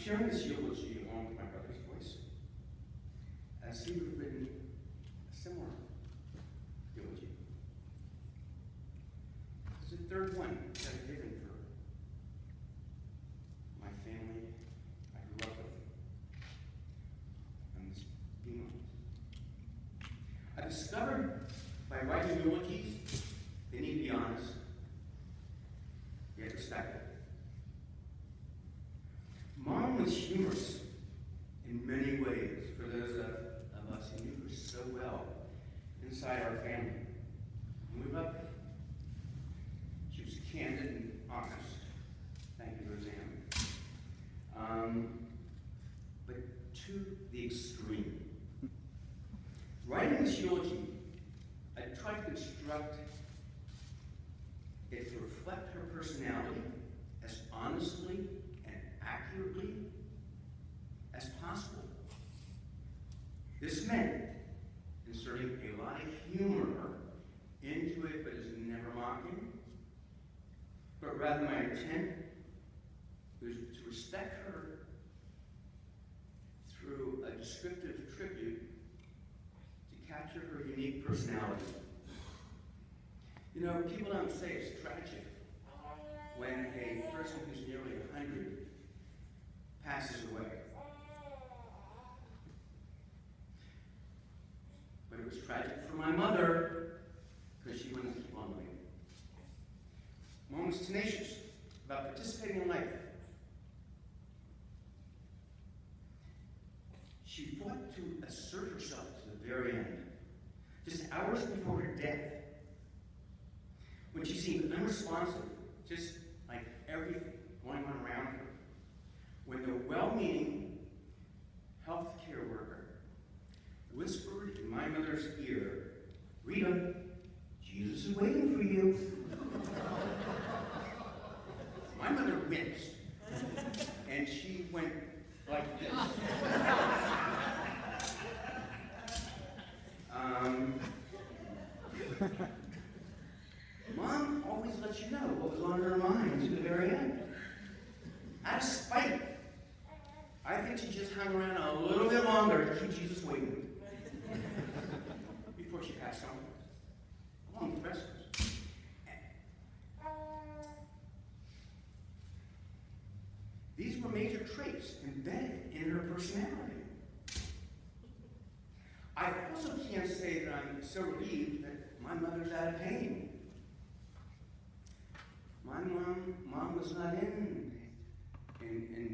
sharing this eulogy along with my brother's voice, as he would have written a similar eulogy. This is the third one that I've given for my family I grew up with on this beam. I discovered by writing eulogies, they need to be honest, yet respectful. Mom was humorous in many ways for those of us who knew her so well inside our family. When we loved her. She was candid and honest. Thank you, Roseanne. But to the extreme. Writing this eulogy, I tried to construct it to reflect her personality as honestly and accurately as possible. This meant inserting a lot of humor into it, but is never mocking. But rather, my intent was to respect her through a descriptive tribute to capture her unique personality. You know, people don't say it's tragic when a person who's nearly 100 passes away. But it was tragic for my mother because she wouldn't keep on living. Mom was tenacious about participating in life. She fought to assert herself to the very end, just hours before her death, when she seemed unresponsive, just like everything going on around her. When the well-meaning healthcare worker whispered in my mother's ear, "Rita, Jesus is waiting for you." My mother winced, and she went like this. Mom always lets you know what was on her mind to the very end. Out of spite. I think she just hung around a little bit longer to keep Jesus waiting before she passed on, along with the rest of us. These were major traits embedded in her personality. I also can't say that I'm so relieved that my mother's out of pain. My mom was not in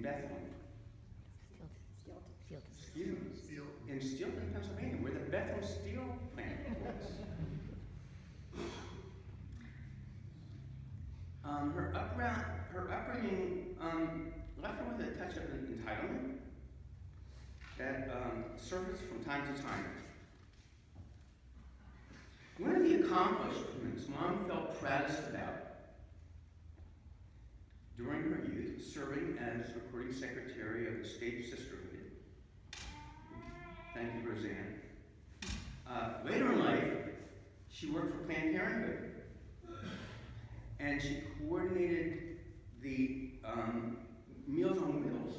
Bethlehem. In Steelton, Pennsylvania, where the Bethlehem steel plant was. Her upbringing left her with a touch of entitlement that surfaced from time to time. One of the accomplishments Mom felt proudest about during her youth, serving as recording secretary of the State Sisterhood. Thank you, Roseanne. Later in life, she worked for Planned Parenthood, and she coordinated the Meals on Wheels.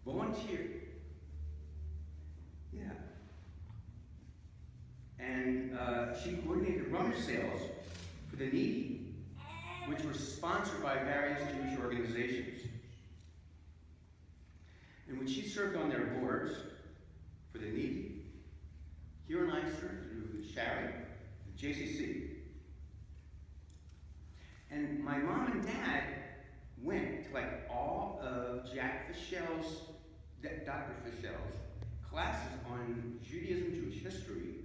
Volunteered. Yeah. And she coordinated rummage sales for the needy, which were sponsored by various Jewish organizations. And when she served on their boards for the needy, here in Leicester, through Shari, the JCC. And my mom and dad went to like all of Dr. Fischel's classes on Judaism, Jewish history.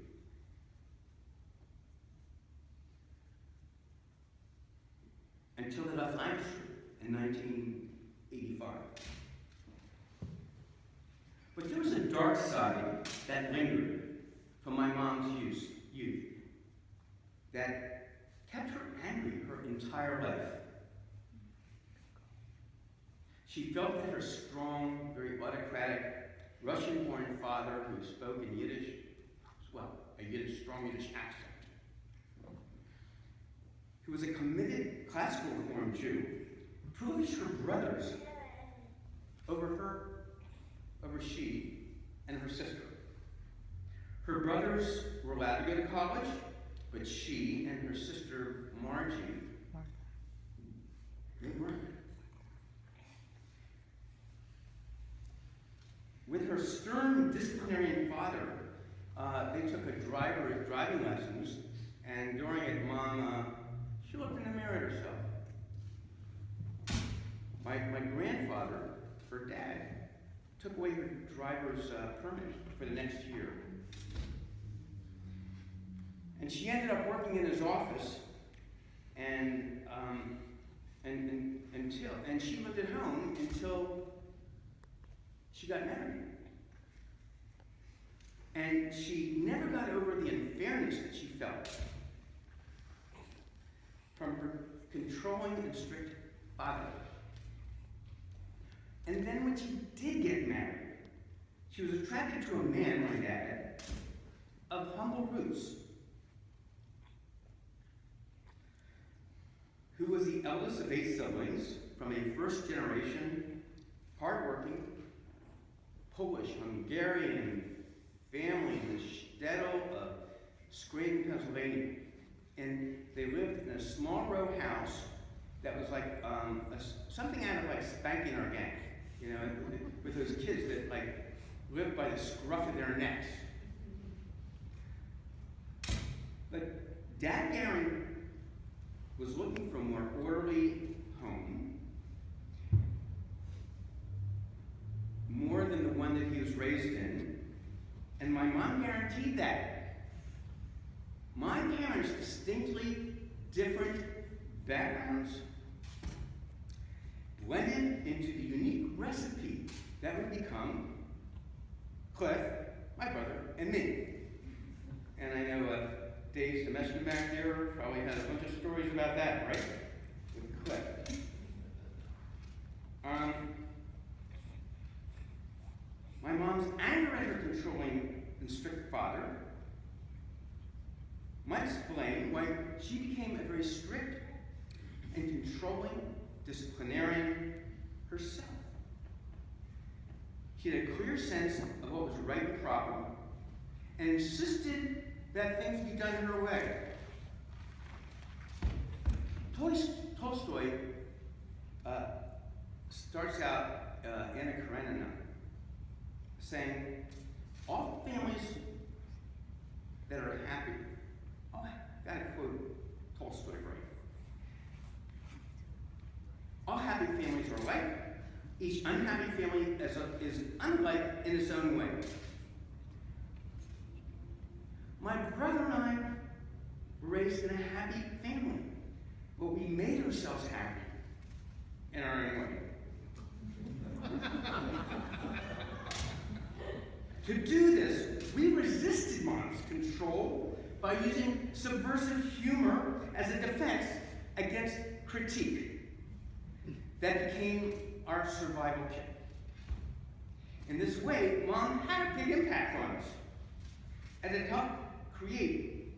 Until they left Leicester in 1985. But there was a dark side that lingered from my mom's youth that kept her angry her entire life. She felt that her strong, very autocratic, Russian-born father who spoke in Yiddish, well, a strong Yiddish accent, who was a committed classical reform Jew, privileged her brothers over she and her sister. Her brothers were allowed to go to college, but she and her sister Margie, they weren't. With her stern disciplinarian father, they took driving lessons, and during it, Mom, she looked in the mirror at herself. My grandfather, her dad, took away her driver's permit for the next year. And she ended up working in his office, and she lived at home until she got married. And she never got over the unfairness that she felt from her controlling and strict father. And then when she did get married, she was attracted to a man, my dad, of humble roots, who was the eldest of 8 siblings from a first-generation, hardworking, Polish, Hungarian family in Stedel of Scranton, Pennsylvania. And they lived in a small row house that was like something out of like Spanking Our Gang, you know, with those kids that like lived by the scruff of their necks. But Dad Gary was looking for a more orderly home, more than the one that he was raised in, and my mom guaranteed that. My parents' distinctly different backgrounds blended into the unique recipe that would become Cliff, my brother, and me. And I know Dave's domestic back there probably had a bunch of stories about that, right? With Cliff. My mom's anger at her controlling and strict father might explain why she became a very strict and controlling disciplinarian herself. She had a clear sense of what was right and proper, and insisted that things be done her way. Tolstoy starts out Anna Karenina saying, all families that are happy, gotta quote Tolstoy right. All happy families are alike. Each unhappy family is unlike in its own way. My brother and I were raised in a happy family, but we made ourselves happy in our own way. To do this, we resisted Mom's control by using subversive humor as a defense against critique. That became our survival kit. In this way, Mom had a big impact on us, and it helped create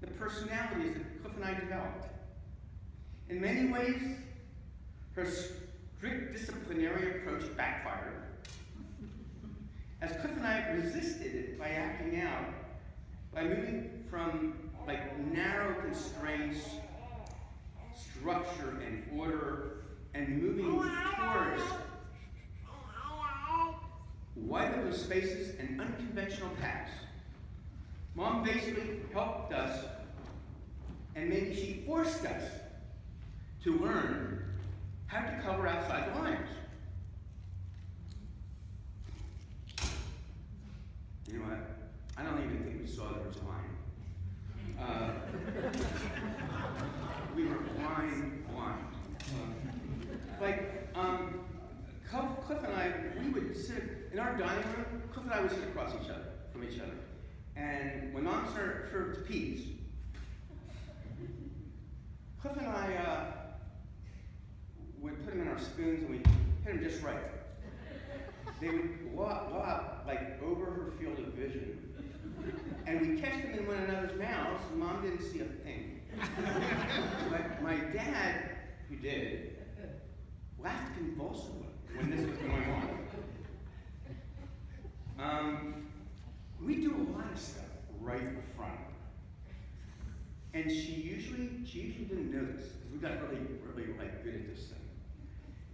the personalities that Cliff and I developed. In many ways, her strict disciplinary approach backfired, as Cliff and I resisted it by acting out, by moving from like narrow constraints, structure, and order, and moving towards wide open spaces and unconventional paths. Mom basically helped us, and maybe she forced us to learn how to color outside the lines. You know what? I don't even think we saw there was a line. We were blind. Cliff and I, we would sit in our dining room. Cliff and I would sit across from each other. And when Mom served peas, Cliff and I would put them in our spoons and we'd hit them just right. They would lob like over her field of vision. And we'd catch them in one another's mouths, and Mom didn't see a thing. But my dad, who did, laughed convulsively. when this was going on. We do a lot of stuff right in front. And she usually didn't notice, because we got really like good at this thing.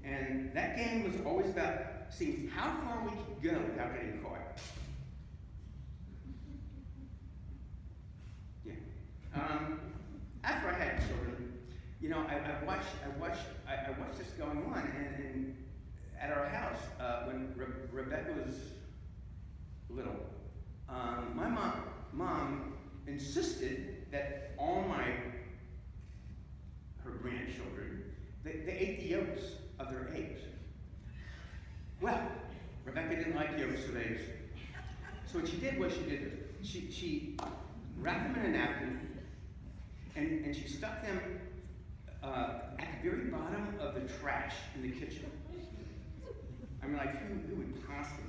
And that game was always about seeing how far we could go without getting caught. Yeah. After I had children, you know, I watched this going on, and at our house when Rebecca was little, my mom insisted that all her grandchildren, they ate the yolks of their eggs. Well, Rebecca didn't like yolks of eggs. So what she did was she wrapped them in a napkin and she stuck them at the very bottom of the trash in the kitchen. I mean, like, who would possibly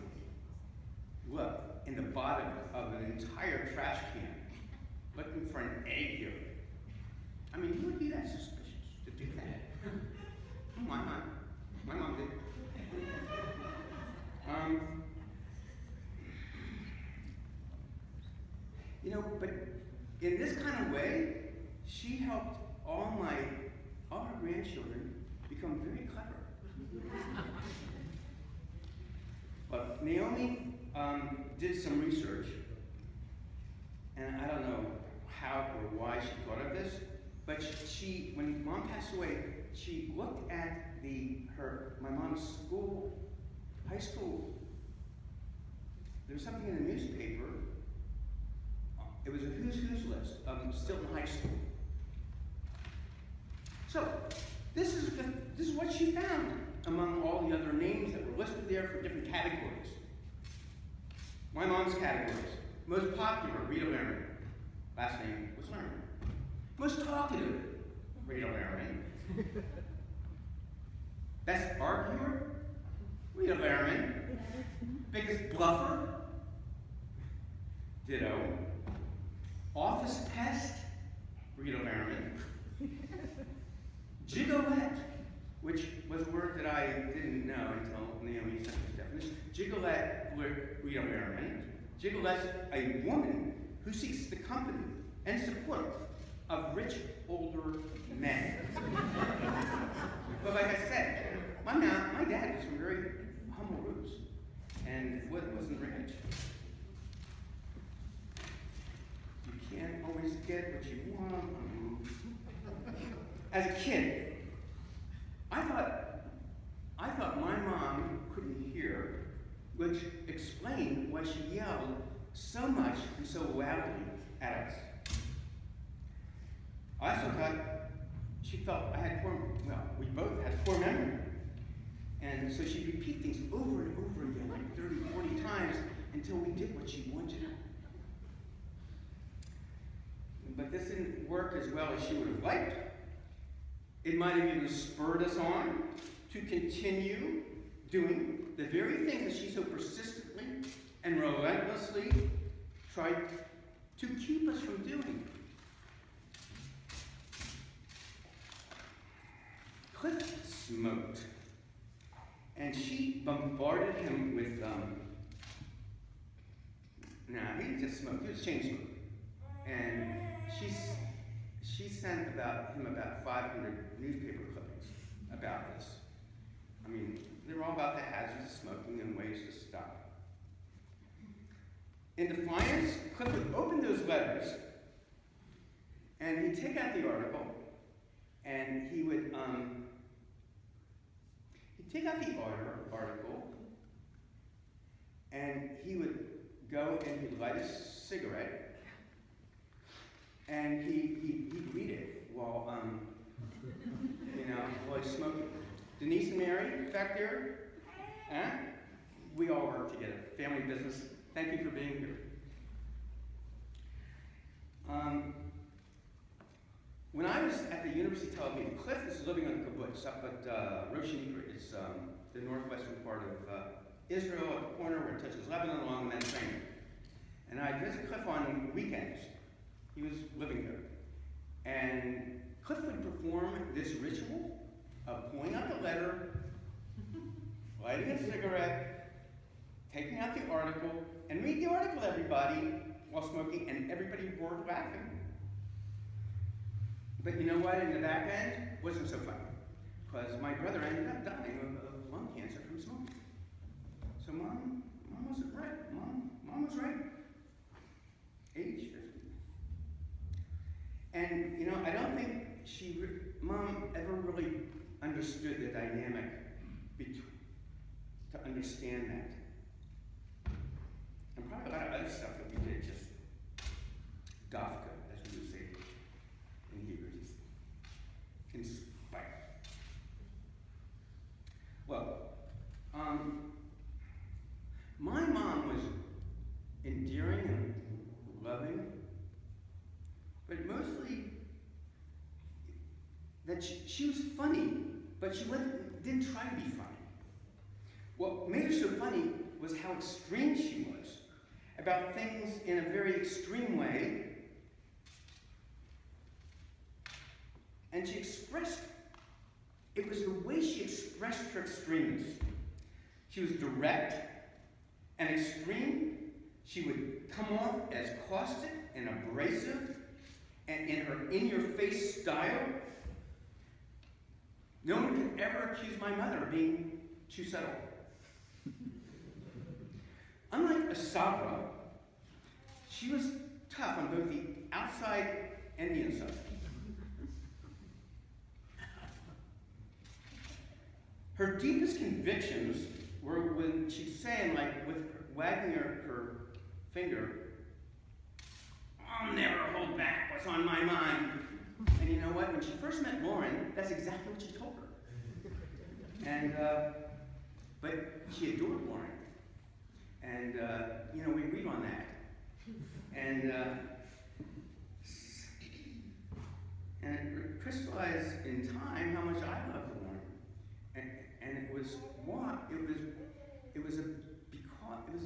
look in the bottom of an entire trash can looking for an egg yolk? I mean, who would be that suspicious to do that? My mom did. You know, but in this kind of way, she helped all her grandchildren become very clever. But Naomi did some research, and I don't know how or why she thought of this, but she, when Mom passed away, she looked at my mom's school, high school. There was something in the newspaper. It was a who's list of Stilton High School. So this is what she found among all the other names that were listed there for different categories. My mom's categories: most popular, Rita Firestone. Last name was Lerman. Most talkative, Rita Firestone. Best arguer, Rita Firestone. Biggest bluffer, ditto. Office pest, Rita Firestone. Gigolette, which was a word that I didn't know until Naomi sent this definition. Gigolette, Rita Firestone. Gigolette's a woman who seeks the company and support of rich older men. But like I said, my dad was from very humble roots and wasn't rich. You can't always get what you want. As a kid, I thought my mom couldn't hear, which explained why she yelled so much and so loudly at us. I also thought she felt we both had poor memory. And so she'd repeat things over and over again, like 30, 40 times, until we did what she wanted. But this didn't work as well as she would have liked. It might have even spurred us on to continue doing the very thing that she so persistently and relentlessly tried to keep us from doing. Cliff smoked, and she bombarded him with, he didn't just smoke, he was chain smoking. And she sent him about 500 newspaper clippings about this. I mean, they were all about the hazards of smoking and ways to stop. In defiance, Cliff would open those letters, and he'd take out the article, and he would take out the article, and he would go and he'd light a cigarette, and he'd read it while he's smoking. Denise and Mary, back there, we all work together. Family business. Thank you for being here. When I was at the University of Tel Aviv, Cliff is living on a kibbutz up at Roshin. It's the northwestern part of Israel, at the corner where it touches Lebanon along the Mediterranean. And I'd visit Cliff on weekends. He was living there. And Cliff would perform this ritual of pulling out the letter lighting a cigarette, taking out the article, and read the article, everybody, while smoking, and everybody roared laughing. But you know what? In the back end, it wasn't so funny, because my brother ended up dying of lung cancer from smoking. So mom wasn't right. Mom was right. Age 50. And you know, I don't think Mom ever really understood the dynamic to understand that. And probably a lot of other stuff that we did, just dafka, as we would say in Hebrew, just inspired. Well, my mom was endearing and loving, but mostly that she was funny, but she didn't try to be funny. What made her so funny was how extreme she was about things in a very extreme way, and she expressed, it was the way she expressed her extremeness. She was direct and extreme. She would come off as caustic and abrasive, and in her in-your-face style. No one could ever accuse my mother of being too subtle. Unlike Asabra, she was tough on both the outside and the inside. Her deepest convictions were when she'd say, like with wagging her finger, "I'll never hold back what's on my mind." And you know what? When she first met Lauren, that's exactly what she told her. And but she adored Lauren, and you know, we read on that, and it crystallized in time how much I loved Lauren, and it was what it was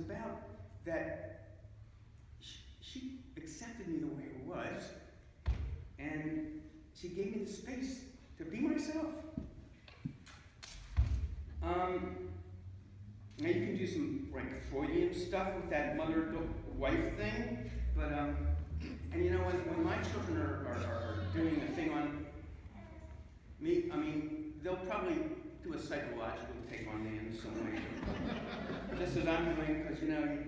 about that she accepted me the way I was, and she gave me the space to be myself. Now you can do some like Freudian stuff with that mother-wife thing, but and you know, when my children are doing a thing on me, I mean, they'll probably do a psychological take on me in some way, just as I'm doing, because you know,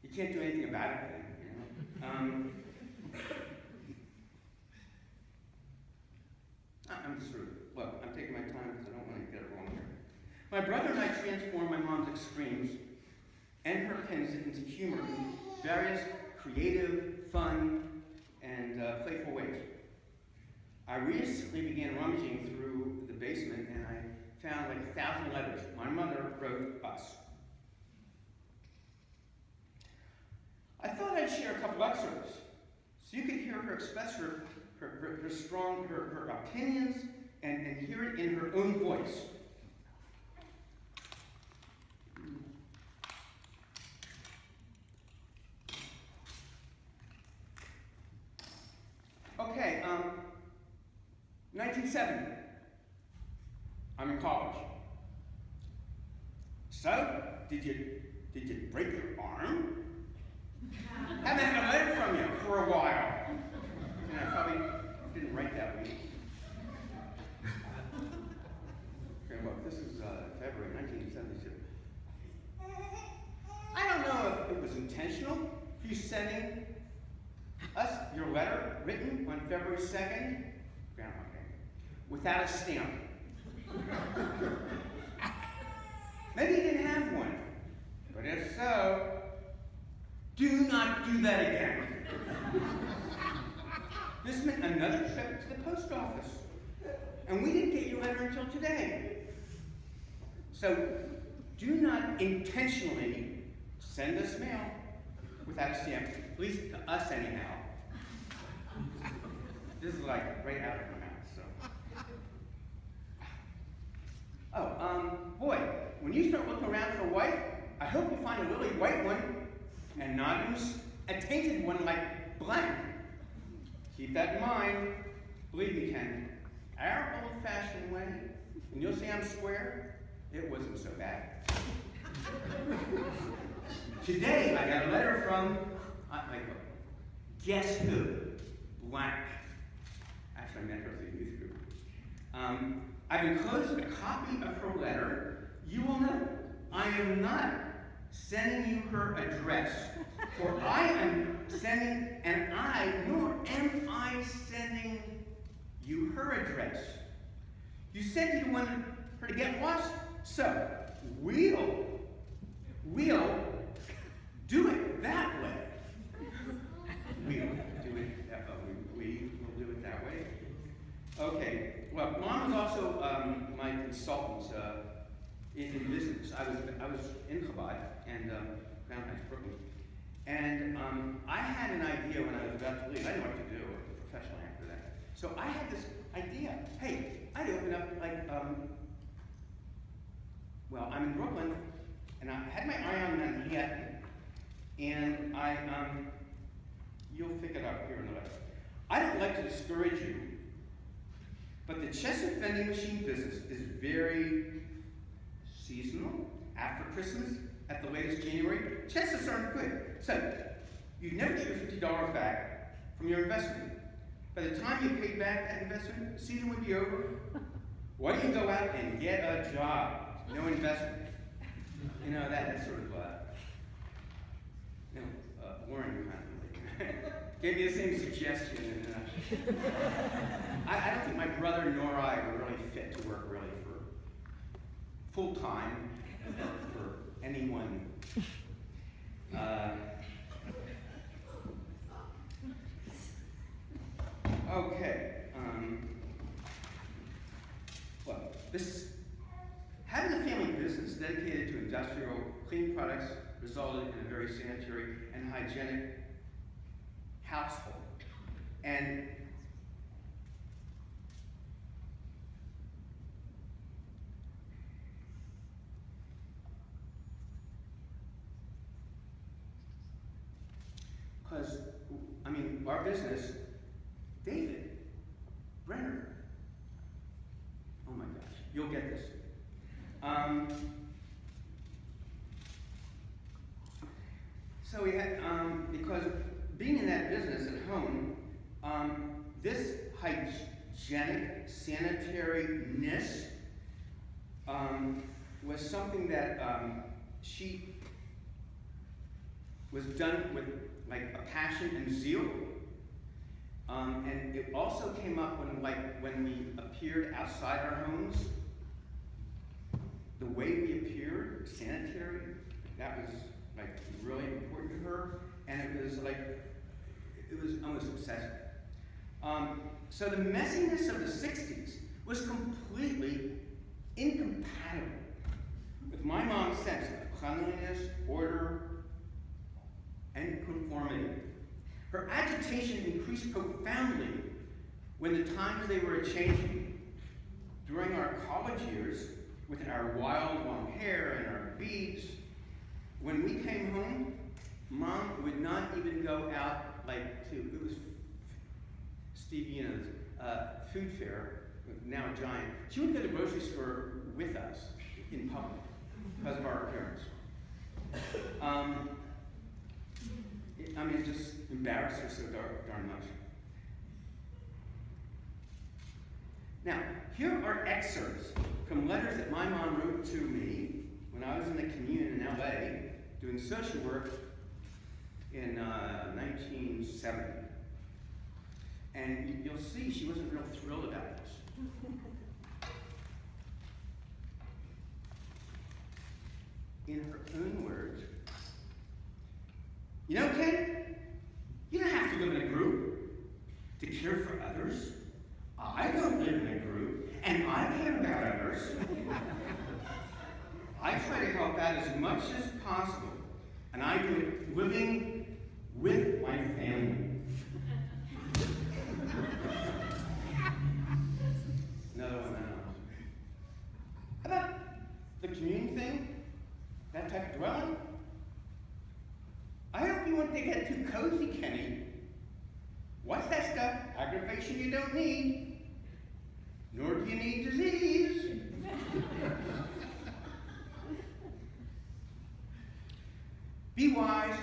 you can't do anything about it, you know. I'm just look, I'm taking my time because I don't want to get it wrong here. My brother and I transformed my mom's extremes and her pens into humor in various creative, fun, and playful ways. I recently began rummaging through the basement, and I found like 1,000 letters my mother wrote us. I thought I'd share a couple excerpts so you could hear her express her opinions and hear it in her own voice. Okay, 1970. I'm in college. So, did you break your arm? Haven't had a letter from you for a while. And I probably didn't write that week. Okay, look, this is February 1972. I don't know if it was intentional, you sending us your letter written on February 2nd, Groundhog Day, without a stamp. Maybe you didn't have one, but if so, do not do that again. This meant another trip to the post office, and we didn't get your letter until today. So, do not intentionally send us mail without a stamp, at least to us anyhow. This is like right out of my mouth, so. Oh, boy, when you start looking around for a wife, I hope you find a really white one and not a tainted one like blank. Keep that in mind. Believe me, Ken, our old-fashioned way, and you'll see I'm square, it wasn't so bad. Today, I got a letter from, guess who? Blank. Actually, I met her through the youth group. I've enclosed a copy of her letter. You will know I am not sending you her address, for I am sending, nor am I sending you her address. You said you wanted her to get lost, so we'll do it that way. We will do it that way. Okay. Well, Mom was also my consultant in business. I was in Chabad and Crown Heights, Brooklyn, and I had an idea when I was about to leave. I didn't know what to do professionally after that. So I had this idea. Hey, I'd open up I'm in Brooklyn, and I had my eye on Manhattan, and you'll pick it up here in the letter. I don't like to discourage you, but the chess and vending machine business is very seasonal. After Christmas, at the latest January, chests aren't good. So, you never get your $50 back from your investment. By the time you pay back that investment, the season would be over. Why don't you go out and get a job? No investment. You know, that's sort of, Warren kind of gave me the same suggestion. And, I don't think my brother nor I were really fit to work really for full-time for anyone. Okay. Having a family business dedicated to industrial clean products resulted in a very sanitary and hygienic household. And because, our business, David Brenner, oh my gosh, you'll get this. So we had, because being in that business at home, this hygienic, sanitariness was something that she was done with a passion and zeal. And it also came up when we appeared outside our homes. The way we appeared, sanitary, that was really important to her, and it was almost obsessive. So the messiness of the 60s was completely incompatible with my mom's sense of cleanliness, order, and conformity. Her agitation increased profoundly when the times they were changing. During our college years, with our wild long hair and our beads, when we came home, Mom would not even go out it was Steve Yina's food fair, now a Giant. She would go to the grocery store with us in public because of our appearance. It just embarrassed her so darn much. Now, here are excerpts from letters that my mom wrote to me when I was in the commune in LA doing social work in 1970. And you'll see she wasn't real thrilled about this. In her own words, "You know, Ken, you don't have to live in a group to care for others. I don't live in a group, and I care about others. I try to help out as much as possible, and I do it living with my family." Another one, about the commune thing, that type of dwelling. "I hope you won't get too cozy, Kenny. What's that stuff? Aggravation you don't need. nor do you need disease. Be wise,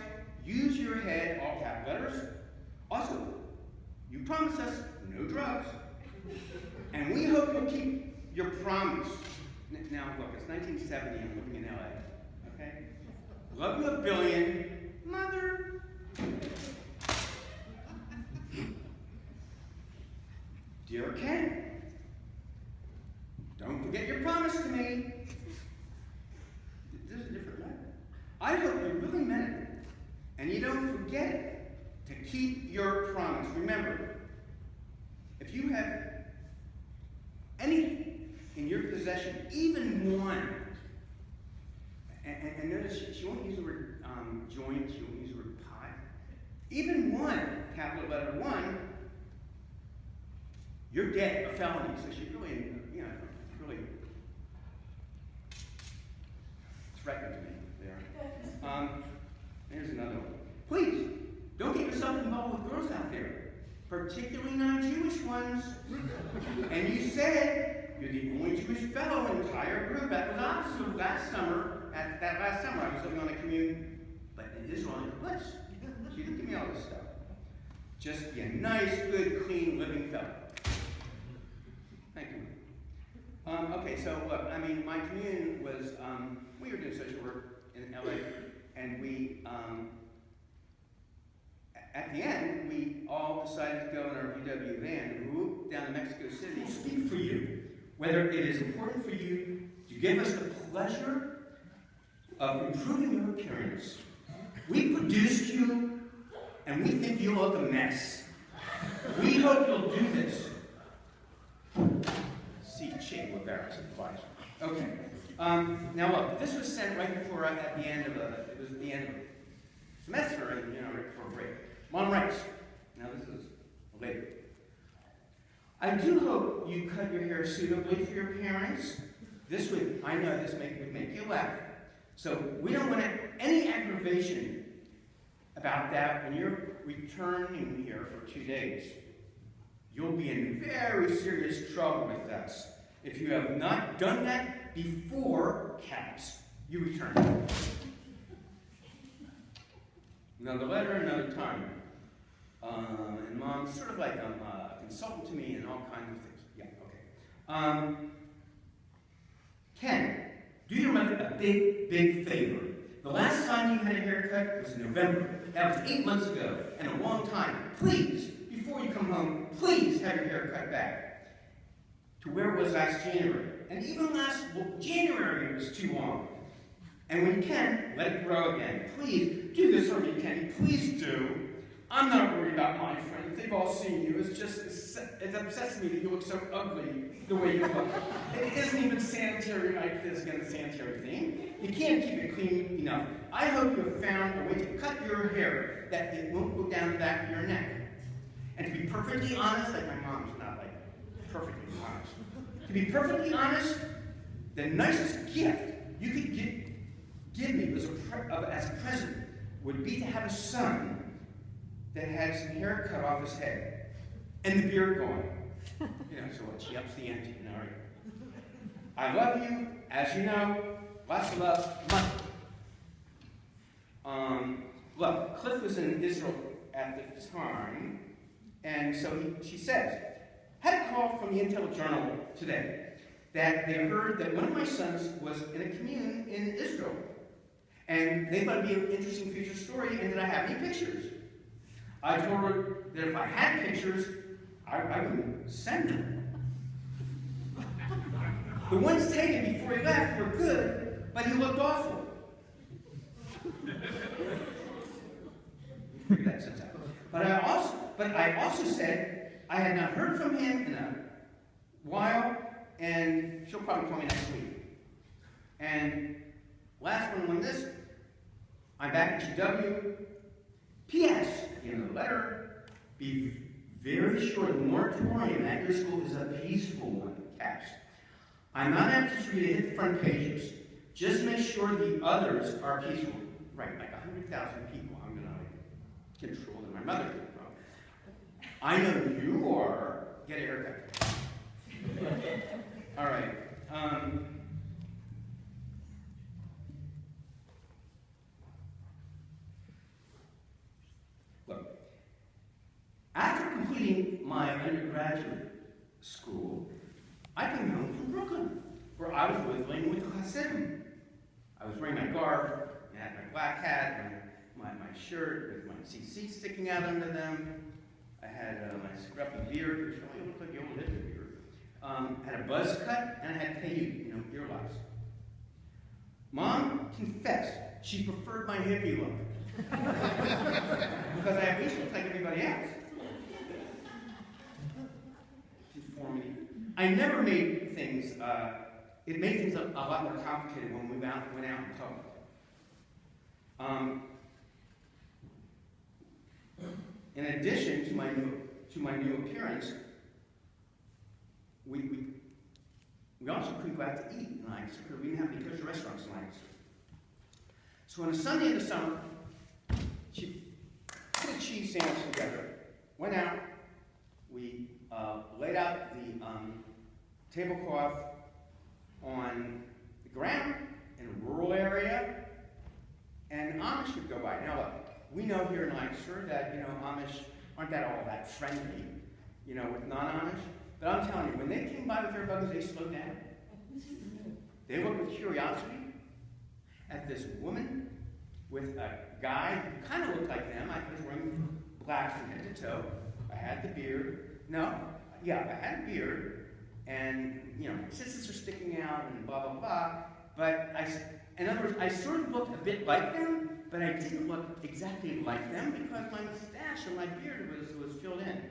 use your head, all cap letters. Also, you promised us no drugs. And we hope you'll keep your promise. Now, look, it's 1970 and I'm living in LA, okay? Love you a billion, mother. Dear Ken, don't forget your promise to me. This is a different letter. I hope you really meant it, and you don't forget it to keep your promise. Remember, if you have anything in your possession, even one, and notice she won't use the word joint, she won't use the word pie. Even one, capital letter one, you're dead, a felony. So she really, really threatened me there. Here's another one. Please, don't get yourself involved with girls out there, particularly non-Jewish ones. And you said you're the only Jewish fellow in the entire group. That was awesome last summer. Last summer, I was living on a commune, but in Israel in the place. She didn't give me all this stuff. Just be a nice, good, clean, living fellow. Thank you. Okay, so look, I mean, my commune was, we were doing social work in LA, and we, at the end, we all decided to go in our VW van and whoop down to Mexico City. We'll speak for you, whether it is important for you to give us the pleasure of improving your appearance. We produced you, and we think you look a mess. We hope you'll do this. See Chick with Barrett's advice. Okay. Now look, this was sent right before at the end of it was the end of the semester, and right before break. Mom writes. Now this is later. I do hope you cut your hair suitably for your parents. This would, I know this would make you laugh. So we don't want any aggravation about that when you're returning here for 2 days. You'll be in very serious trouble with us if you have not done that before caps you return. Another letter, another time. And Mom's sort of like a consultant to me and all kinds of things. Yeah, okay. Ken, do your mother a big, big favor. The last time you had a haircut was in November. That was 8 months ago, and a long time. Please, before you come home, please have your hair cut back to where it was last January. And even last January it was too long. And when you can, let it grow again. Please, do this for me, Kenny. Please do. I'm not worried about my friends. They've all seen you. It upsets me that you look so ugly the way you look. It isn't even sanitary like this, again, the sanitary thing. You can't keep it clean enough. I hope you have found a way to cut your hair that it won't go down the back of your neck. And to be perfectly honest, like my mom's not like perfectly honest. To be perfectly honest, the nicest gift you could give me as a present would be to have a son that had some hair cut off his head and the beard gone. So what, she ups the ante, right? I love you, as you know. Lots of love, Mother. Look, Cliff was in Israel at the time, and so she says, had a call from the Intel Journal today that they heard that one of my sons was in a commune in Israel. And they thought it'd be an interesting future story, and did I have any pictures? I told her that if I had pictures, I wouldn't send them. The ones taken before he left were good, but he looked awful. Figure that sense out. But I also said I had not heard from him in a while, and she'll probably call me next week. And last one on this, I'm back at GW. P.S. at the end of the letter, be very sure the moratorium at your school is a peaceful one, caps. I'm not anxious for you to hit the front pages. Just make sure the others are peaceful. Right, like 100,000 people I'm going to control that my mother can. I know you are. Get a haircut. All right. Look, after completing my undergraduate school, I came home from Brooklyn, where I was living with the Hasidim. I was wearing my garb, I had my black hat, my shirt with my CC sticking out under them. I had my scruffy beard, which really looked like the old hippie beard. Had a buzz cut, and I had payut, earlocks. Mom confessed she preferred my hippie look. Because I at least looked like everybody else. Conformity. I never made things, it made things a lot more complicated when we went out in public. In addition to my new appearance, we also couldn't go out to eat nights because we didn't have any kosher restaurants nights. So on a Sunday in the summer, she put a cheese sandwich together, went out, we laid out the tablecloth on the ground in a rural area, and Amish would go by. Now look, we know here in Lancaster that, Amish aren't all that friendly, with non-Amish. But I'm telling you, when they came by with their buggies, they slowed down. They looked with curiosity at this woman with a guy who kind of looked like them. I was wearing black from head to toe. I had the beard. I had a beard. And, my sisters are sticking out and blah, blah, blah. But in other words, I sort of looked a bit like them, but I didn't look exactly like them because my mustache and my beard was filled in.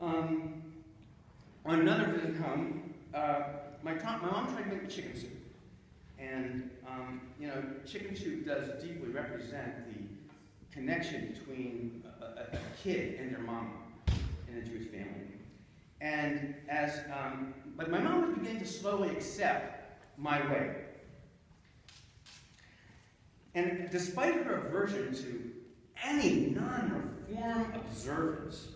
On another visit home, my mom tried to make me chicken soup. And, chicken soup does deeply represent the connection between a kid and their mama in a Jewish family. And but my mom was beginning to slowly accept my way. And despite her aversion to any non-reform observance,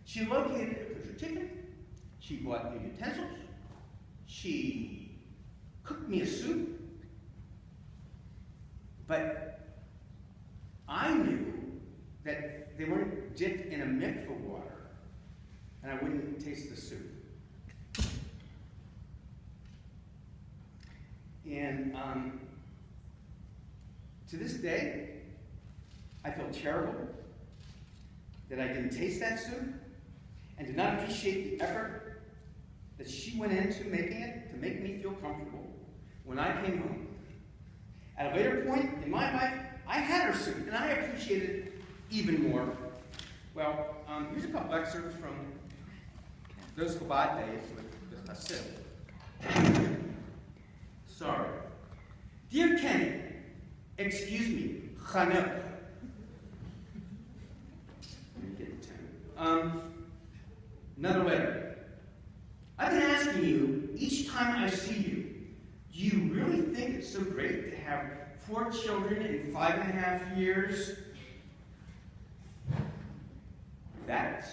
she located a kosher chicken, she bought new utensils, she cooked me a soup, but I knew that they weren't dipped in a mikveh water, and I wouldn't taste the soup. And to this day, I feel terrible that I didn't taste that soup and did not appreciate the effort that she went into making it to make me feel comfortable when I came home. At a later point in my life, I had her soup, and I appreciated it even more. Well, here's a couple excerpts from those Chabad days with Hasid. Sorry. Dear Kenny, excuse me, Chanel. Another letter. I've been asking you each time I see you, do you really think it's so great to have 4 children in 5.5 years? That's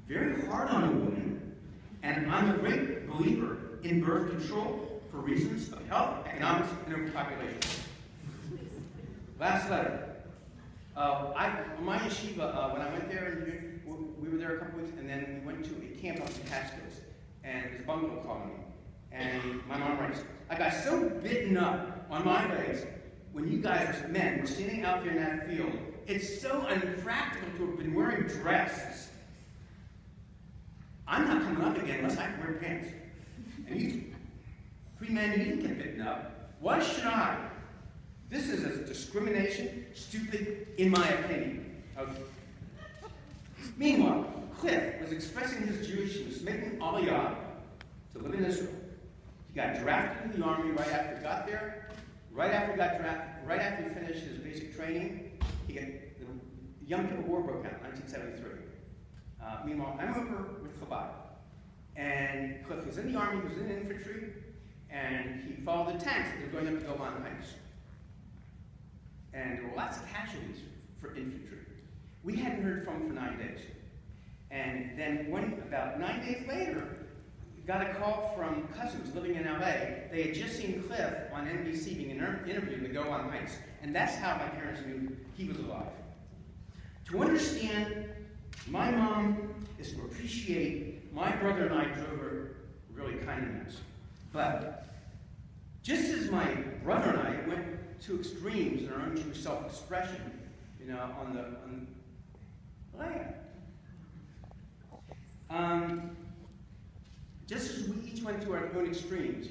very hard on a woman, and I'm a great believer in birth control for reasons of health, economics, and overpopulation. Last letter. My yeshiva, when I went there, and we were there a couple weeks, and then we went to a camp up in Catskills, and it was a bungalow colony. And my mom writes, I got so bitten up on my legs when you guys as men were standing out there in that field. It's so unpractical to have been wearing dresses. I'm not coming up again unless I can wear pants. And you 3 men, you didn't get bitten up. Why should I? This is a discrimination, stupid, in my opinion. Okay. Meanwhile, Cliff was expressing his Jewishness, making Aliyah to live in Israel. He got drafted into the army right after he got there. Right after he finished his basic training, the Yom Kippur War broke out in 1973. Meanwhile, I'm over with Chabad. And Cliff was in the army, he was in the infantry, and he followed the tanks that were going up to Golan Heights. And there were lots of casualties for infantry. We hadn't heard from him for 9 days. And then about 9 days later, got a call from cousins living in LA. They had just seen Cliff on NBC being interviewed in the Go On Heights. And that's how my parents knew he was alive. To understand my mom is to appreciate my brother and I drove her really kind of nuts. But just as my brother and I went to extremes in our own Jewish self-expression, on the land. Just as we each went to our own extremes,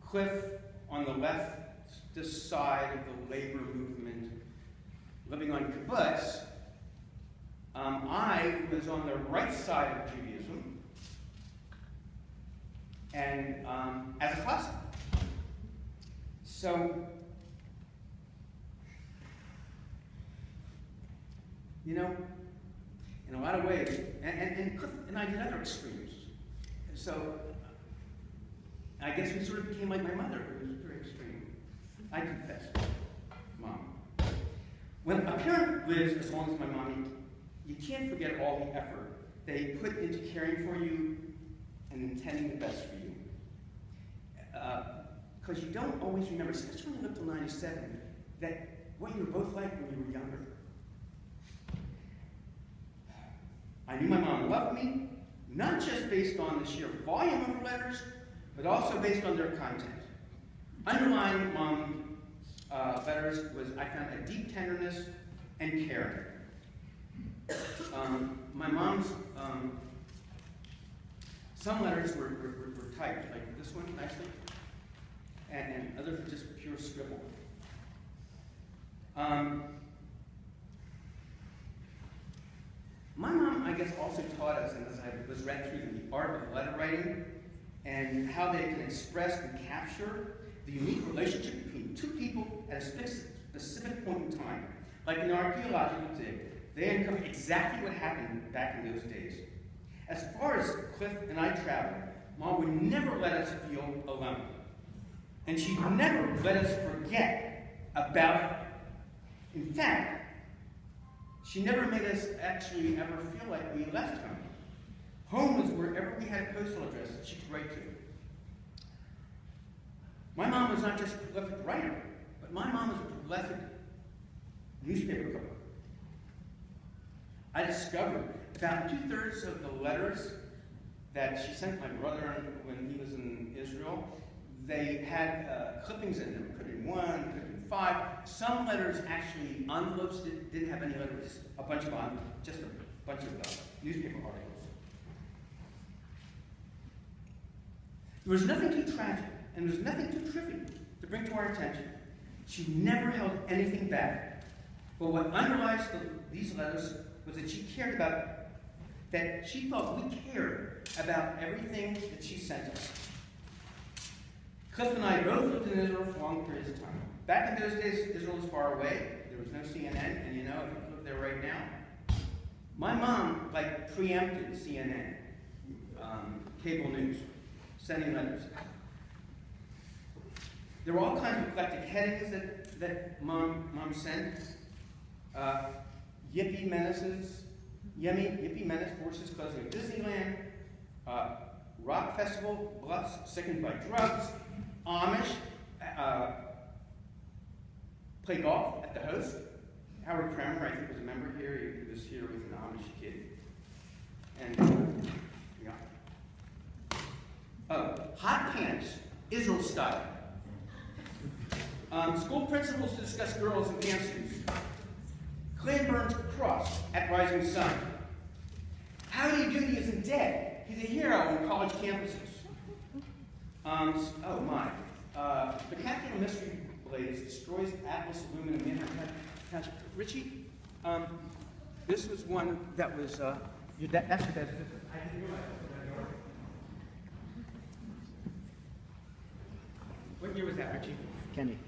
Cliff on the left, this side of the labor movement, living on kibbutz. I was on the right side of Judaism, and as a classic. So, in a lot of ways, and Cliff and I did other extremes. So, I guess we sort of became like my mother, who was very extreme. I confess, Mom. When a parent lives as long as my mommy, you can't forget all the effort they put into caring for you and intending the best for you. Because you don't always remember, especially when you live till 97, that what you were both like when you were younger. I knew my mom loved me, not just based on the sheer volume of her letters, but also based on their content. Underlying Mom's letters was, I found, a deep tenderness and caring. My mom's, some letters were typed, like this one, nicely, and others were just pure scribble. My mom, I guess, also taught us, and as I was read through the art of letter writing, and how they can express and capture the unique relationship between two people at a specific point in time. Like in archaeological dig, they uncover exactly what happened back in those days. As far as Cliff and I traveled, Mom would never let us feel alone. And she'd never let us forget about it. In fact, she never made us actually ever feel like we left home. Home was wherever we had a postal address that she could write to. My mom was not just a prolific writer, but my mom was a prolific newspaper cover. I discovered about 2/3 of the letters that she sent my brother when he was in Israel, they had clippings in them, put in 1, put in 5. Some letters actually, envelopes that didn't have any letters, a bunch of envelopes, just a bunch of newspaper articles. There was nothing too tragic, and there was nothing too trivial to bring to our attention. She never held anything back. But what underlies these letters was that she cared about, that she thought we cared about everything that she sent us. Cliff and I both lived in Israel for long periods of time. Back in those days, Israel was far away. There was no CNN, and if you live there right now, my mom preempted CNN, cable news, sending letters. There were all kinds of eclectic headings that Mom sent. Yippie menace forces closing of Disneyland, rock festival, bluffs sickened by drugs, Amish, play golf at the host. Howard Kramer, I think, was a member here. He was here with an Amish kid. And, hot pants, Israel style. School principals to discuss girls in pantsuits. Clan burns cross at rising sun. Howdy Doody isn't dead. He's a hero on college campuses. The Capital Mystery Blaze destroys Atlas aluminum in her. Richie, this was one that was, that's your dad's business. I didn't realize that. What year was that, Richie? Kenny.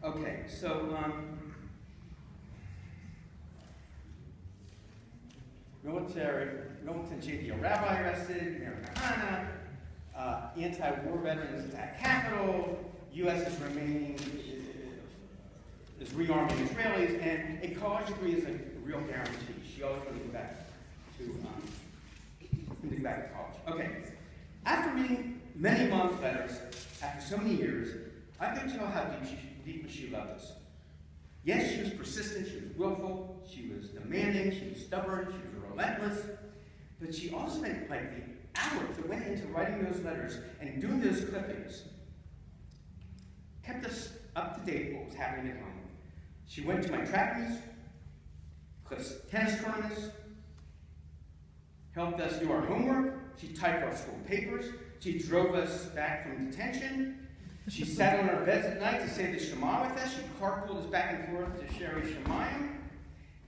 Okay, so, militant JPO rabbi arrested, Americana, anti-war veterans attack Capitol, U.S. is remaining is rearming Israelis, and a college degree is a real guarantee. She always wanted to go back to college. Okay. After reading many mom's letters, after so many years, I could tell how deeply she loved us. Yes, she was persistent, she was willful, she was demanding, she was stubborn, she was relentless, but she also spent like the hours that went into writing those letters and doing those clippings, kept us up to date with what was happening at home. She went to my track meets, Cliff's tennis tournaments, helped us do our homework, she typed our school papers, she drove us back from detention, she sat on our beds at night to say the Shema with us, she carpooled us back and forth to Sherry Shemayim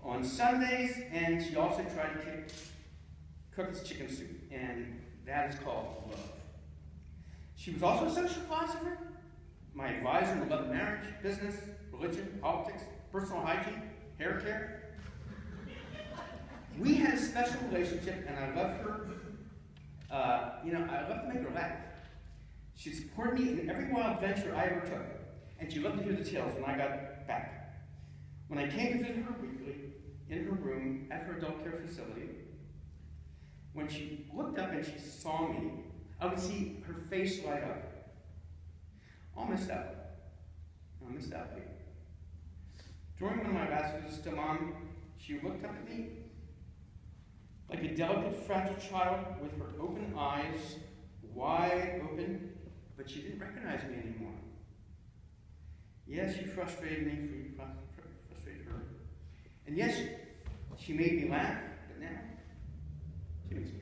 on Sundays, and she also tried to cook us chicken soup, and that is called love. She was also a social philosopher, my advisor in the love of marriage, business, religion, politics, personal hygiene, hair care. We had a special relationship, and I love her. I love to make her laugh. She supported me in every wild venture I ever took, and she loved to hear the tales when I got back. When I came to visit her weekly in her room at her adult care facility, when she looked up and she saw me, I would see her face light up. I'll miss that. During one of my last visits to Mom, she looked up at me like a delicate, fragile child with her open eyes wide open, but she didn't recognize me anymore. Yes, she frustrated me, frustrated her. And yes, she made me laugh, but now she makes me